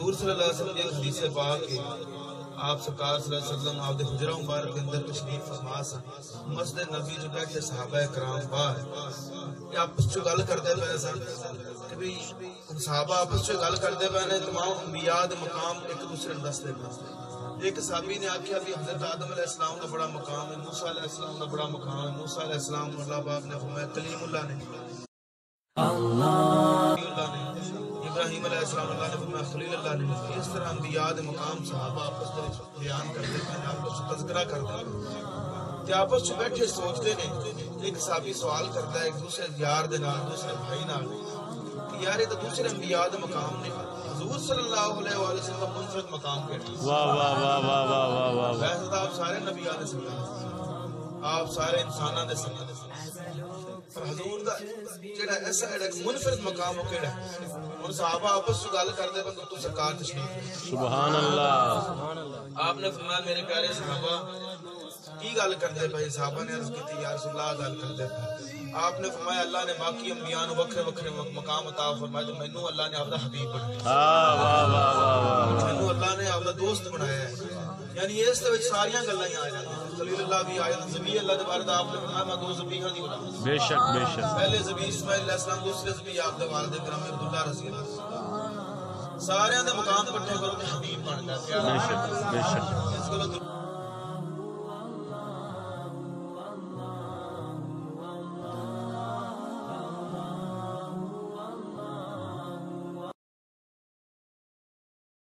حضور صلی اللہ علیہ وسلم کی ایک حدیث پاک ہے، آپ سرکار صلی اللہ علیہ وسلم آپ دے حجرہ مبارک کے اندر تشریف فرما سن، مسجد نبی جو بیٹھے صحابہ کرام باہر کہ آپس چ گل کرتے پے سن کہ بھی صحابہ آپس چ گل کرتے پے نے، تمام انبیاء دے مقام ایک دوسرے نوں دستے پے۔ ایک صحابی نے آکھیا بھی حضرت آدم علیہ السلام کا بڑا مقام ہے، موسیٰ علیہ السلام کا بڑا مقام ہے، موسیٰ علیہ السلام کو اللہ پاک نے فرمایا کلیم اللہ نے، ابراہیم علیہ السلام اللہ نے فرمایا خلیل اللہ نے۔ اس طرح انبیاء دے مقام صحابہ آپس میں بیان کرتے ہیں، آپس میں تذکرہ کرتے ہیں، کہ آپس میں بیٹھے سوچتے ہیں۔ ایک صحابی سوال کرتا ہے ایک دوسرے یار دے نال، دوسرے بھائی نال کہ یار یہ تو دوسرے انبیاء دے مقام نے، حضور صلی اللہ علیہ وآلہ وسلم کا منفرد مقام کہتے ہیں۔ واہ واہ واہ واہ واہ واہ واہ۔ ویسے تو آپ سارے نبیاں دے سردار، آپ سارے انساناں دے سردار، پر حضور دا جڑا ایسا ایک منفرد مقام ہو کیڑا ہے؟ اور صحابہ آپس سے گل کرتے بندے تو سرکار تشریف۔ سبحان اللہ۔ آپ نے فرمایا میرے پیارے صحابہ کی گل کرتے پے؟ صحابہ نے عرض کی یا رسول اللہ گل کرتے پے۔ آپ نے فرمایا اللہ نے باقی انبیاء نو وکھرے وکھرے مقام عطا فرمایا، تو مینوں اللہ نے اپنا حبیب بنایا، واہ واہ واہ۔ مینوں اللہ نے اپنا دوست بنایا ہے۔ یعنی اس دے وچ ساریاں گلاں ہی آ جاندیاں، خلیل اللہ بھی آ جاندے، ذبیح اللہ دے بارے آپ نے فرمایا میں دو ذبیحاں دی اولاد، بے شک بے شک۔ پہلے ذبیح اسماعیل علیہ السلام، دوسرے ذبیح آپ دے والد گرامی عبداللہ رضی اللہ، سارے دے مقام کٹھے کرو تے حبیب بن جاتے۔ بے شک بے شک۔ اس کو